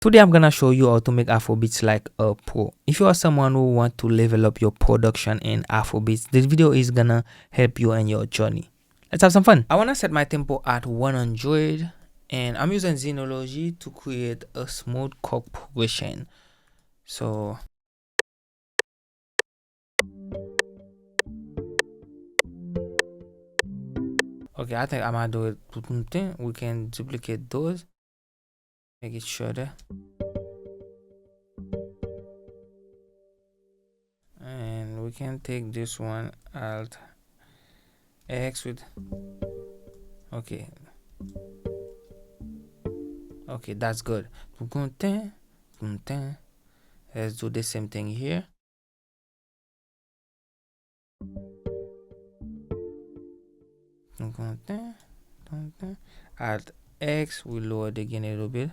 Today I'm gonna show you how to make Afrobeats like a pro. If you are someone who want to level up your production in Afrobeats, this video is gonna help you in your journey. Let's have some fun. I wanna set my tempo at 100 and I'm using Xenology to create a smooth chord progression. So okay, I think I'm gonna do it. We can duplicate those, make it shorter. And we can take this one, Alt X with, okay, that's good. Let's do the same thing here. Alt X, we lower it again a little bit.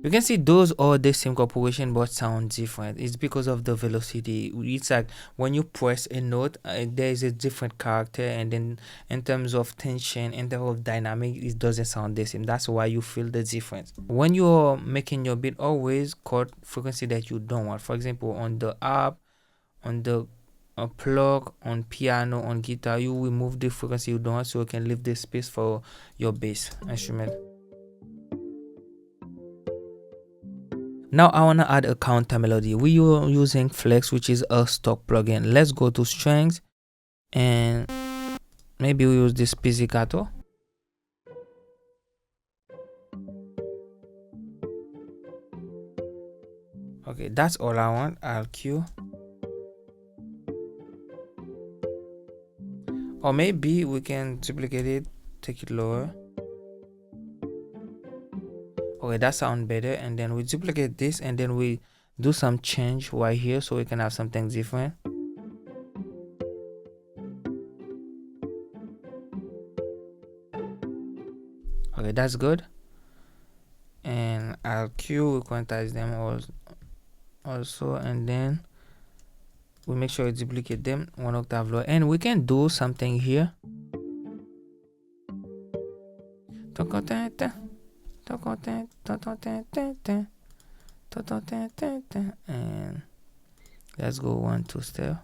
You can see those are the same chord progression but sound different. It's because of the velocity. It's like when you press a note, there is a different character, and then in terms of tension, in terms of dynamic, it doesn't sound the same. That's why you feel the difference. When you're making your beat, always chord frequency that you don't want. For example, on the harp, on the plug, on piano, on guitar, you remove the frequency you don't want so you can leave the space for your bass instrument. Now I want to add a counter melody. We are using Flex, which is a stock plugin. Let's go to strings and maybe we use this pizzicato. Okay, that's all I want. I'll cue. Or maybe we can duplicate it, take it lower. Okay, that sounds better. And then we duplicate this and then we do some change right here so we can have something different. Okay, that's good. And I'll cue, we quantize them also, and then we make sure we duplicate them one octave lower, and we can do something here. And let's go 1 2 step.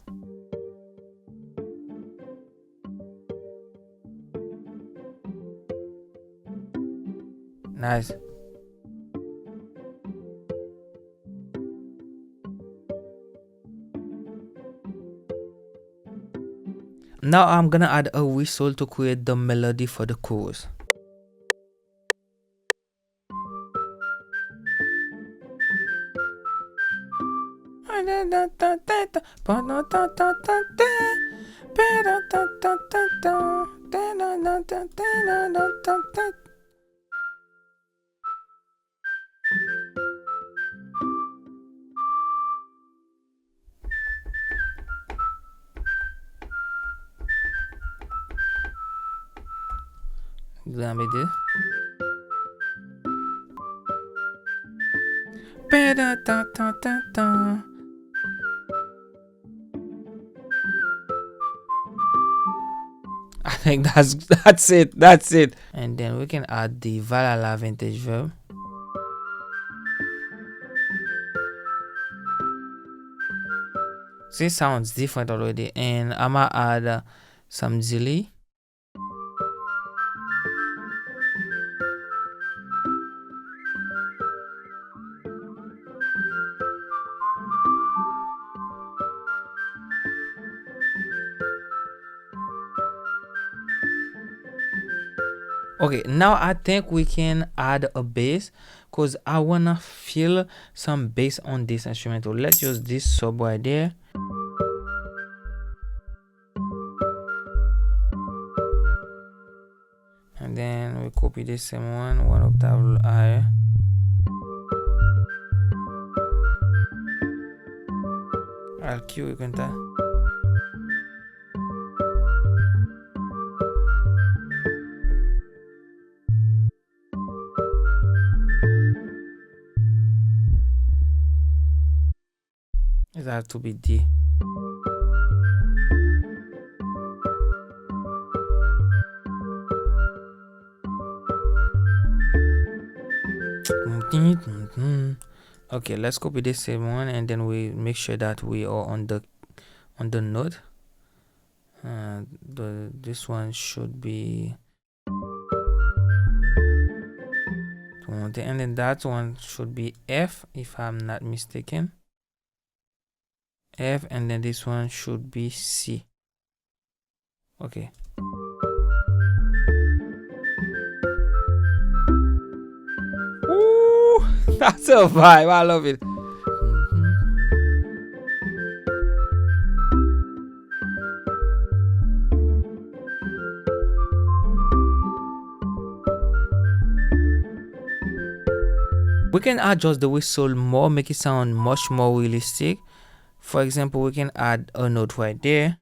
Nice. Now I'm gonna add a whistle to create the melody for the chorus. I think that's it. And then we can add the Valhalla vintage verb. This sounds different already, and I'ma add some delay. Okay, now I think we can add a bass because I wanna feel some bass on this instrumental. Let's use this sub right there. And then we copy the same one octave higher. I'll cue you can tell. It has to be D. Okay, let's copy the same one and then we make sure that we are on the note. This one should be, and then that one should be F if I'm not mistaken. F, and then this one should be C. Okay. Ooh, that's a vibe. I love it. We can adjust the whistle more, make it sound much more realistic. For example, we can add a note right there.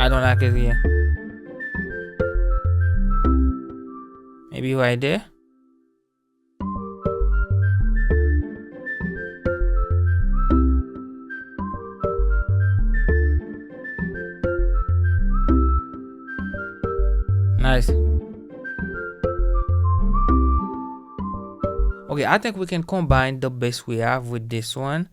I don't like it here. Maybe right there. Nice. Okay, I think we can combine the bass we have with this one.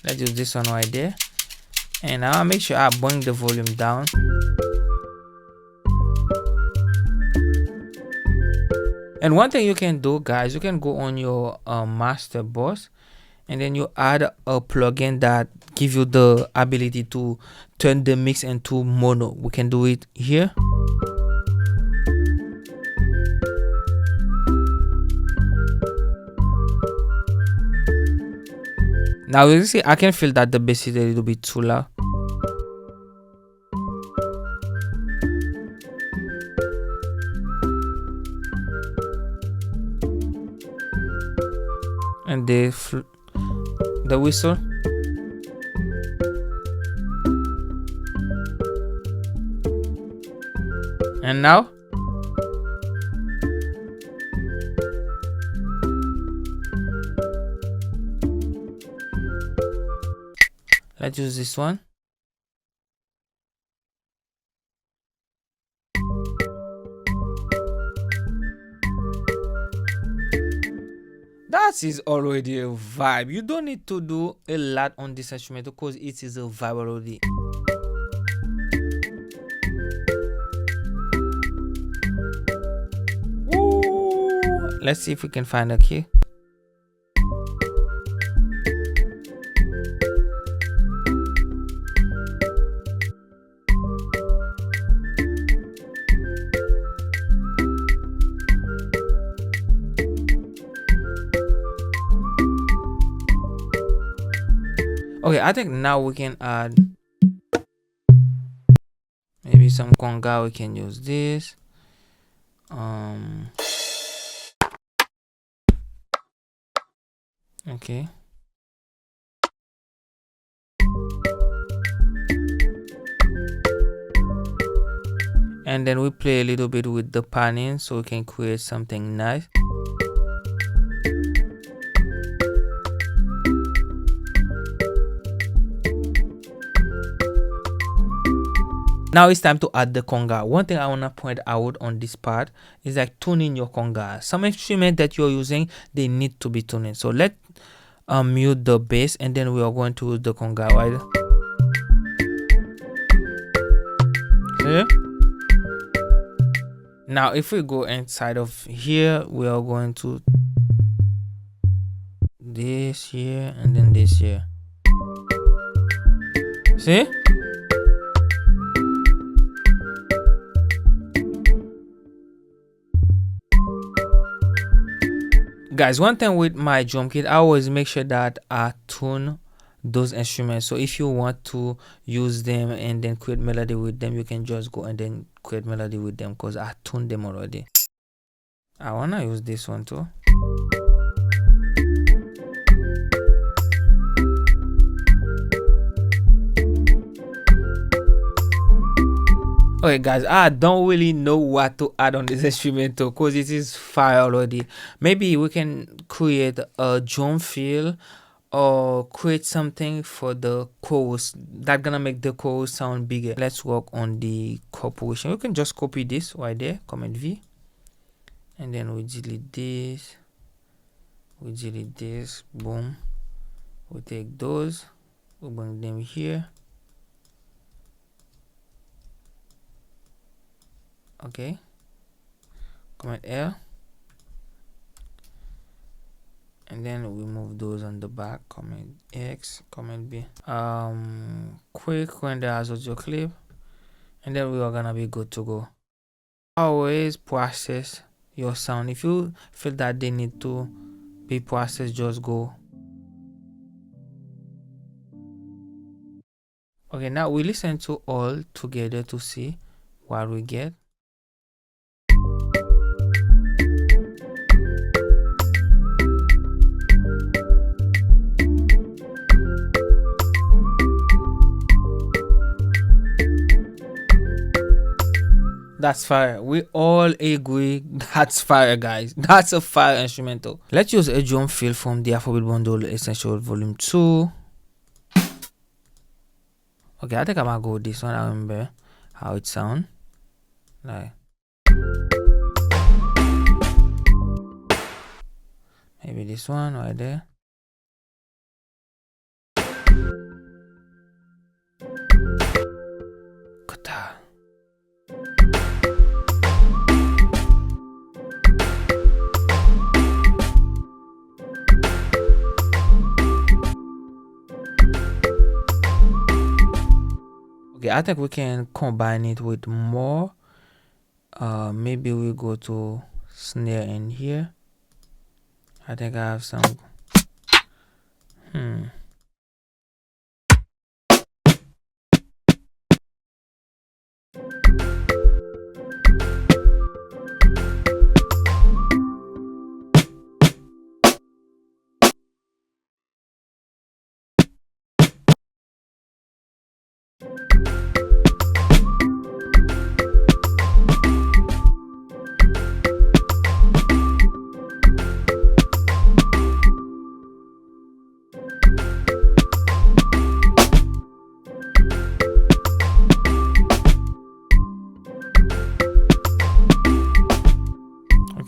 Let's use this one right there, and I'll make sure I bring the volume down. And one thing you can do, guys, you can go on your master boss, and then you add a plugin that give you the ability to turn the mix into mono. We can do it here. Now you see, I can feel that the bass is a little bit too loud. And the whistle. And now let's use this one. That is already a vibe. You don't need to do a lot on this instrument because it is a vibe already. Ooh. Let's see if we can find a key. Okay, I think now we can add maybe some conga. We can use this. Okay. And then we play a little bit with the panning so we can create something nice. Now it's time to add the conga. One thing I want to point out on this part is like tuning your conga. Some instrument that you're using, they need to be tuning. So let's mute the bass and then we are going to use the conga, right? Okay. Now if we go inside of here, we are going to this here and then this here. See? Guys, one thing with my drum kit, I always make sure that I tune those instruments. So if you want to use them and then create melody with them, you can just go and then create melody with them because I tuned them already. I wanna use this one too. Okay guys, I don't really know what to add on this instrumental because it is fire already. Maybe we can create a drum fill or create something for the chorus that gonna make the chorus sound bigger. Let's work on the corporation. We can just copy this right there, Command V, and then we delete this, boom. We take those, we bring them here. Okay, Command L, and then we move those on the back. Command X, Command B. Quick render as audio clip, and then we are gonna be good to go. Always process your sound. If you feel that they need to be processed, just go. Okay, now we listen to all together to see what we get. That's fire. We all agree that's fire, guys. That's a fire instrumental. Let's use a drum fill from the Afrobeat Bundle Essential Volume 2. Okay, I think I'm gonna go with this one. I remember how it sounds. Like maybe this one right there. Kata. Okay, I think we can combine it with more. Maybe we go to snare in here. I think I have some.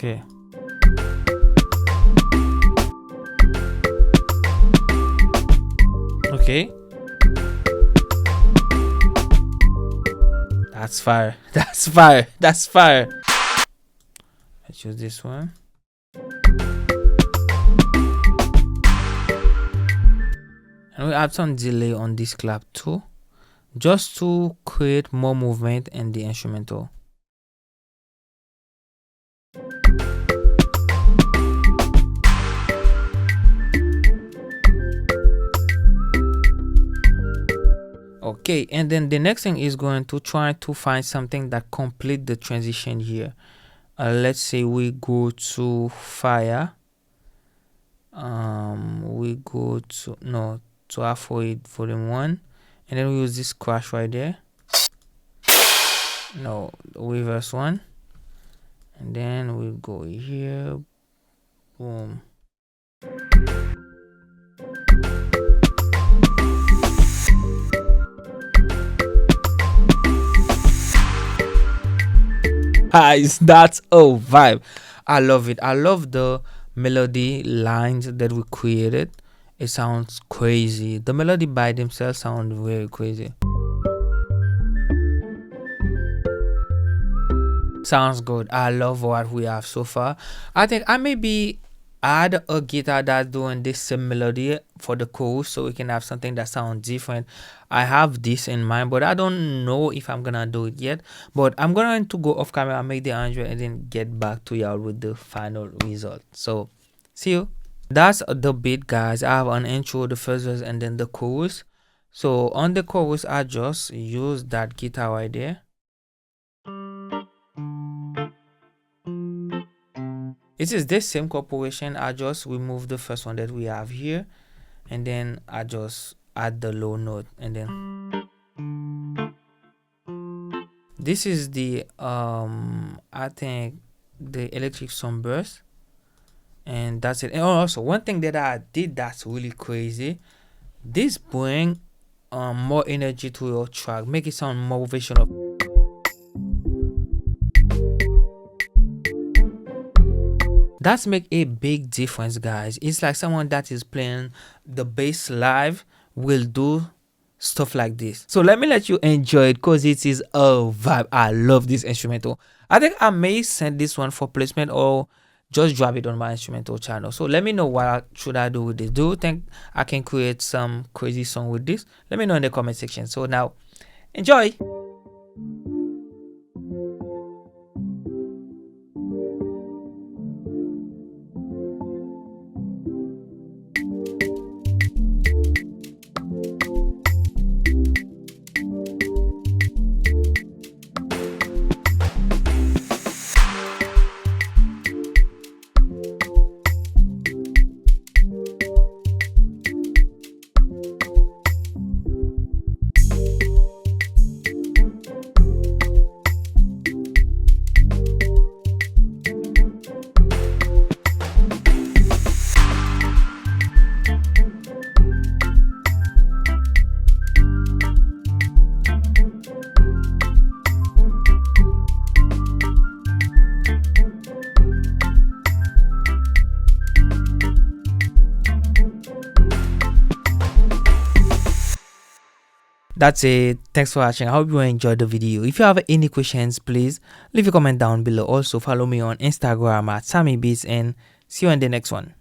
Okay. Okay. That's fire. That's fire. That's fire. Let's use this one. And we add some delay on this clap too, just to create more movement in the instrumental. Okay, and then the next thing is going to try to find something that complete the transition here. Let's say we go to fire. We go to Afrobeat Volume 1, and then we use this crash right there. No, reverse one, and then we go here. Boom. Guys, that's a vibe. I love it. I love the melody lines that we created. It sounds crazy. The melody by themselves sound very crazy. Sounds good. I love what we have so far. I think I maybe add a guitar that's doing this same melody for the chorus so we can have something that sounds different. I have this in mind, but I don't know if I'm gonna do it yet. But I'm going to go off camera and make the arrangement and then get back to y'all with the final result. So See you. That's the beat, guys. I have an intro, the first verse, and then the chorus. So on the chorus, I just use that guitar right there. It is this same chord progression. I just remove the first one that we have here, and then I just add the low note, and then this is the I think the electric sunburst, and that's it. And also one thing that I did that's really crazy, this bring more energy to your track, make it sound more visual. That's make a big difference, guys. It's like someone that is playing the bass live will do stuff like this. So let me let you enjoy it because it is a vibe. I love this instrumental. I think I may send this one for placement or just drop it on my instrumental channel. So let me know what should I do with this. Do you think I can create some crazy song with this? Let me know in the comment section. So now enjoy. That's it. Thanks for watching. I hope you enjoyed the video. If you have any questions, please leave a comment down below. Also follow me on Instagram at Samy Beatz, and see you in the next one.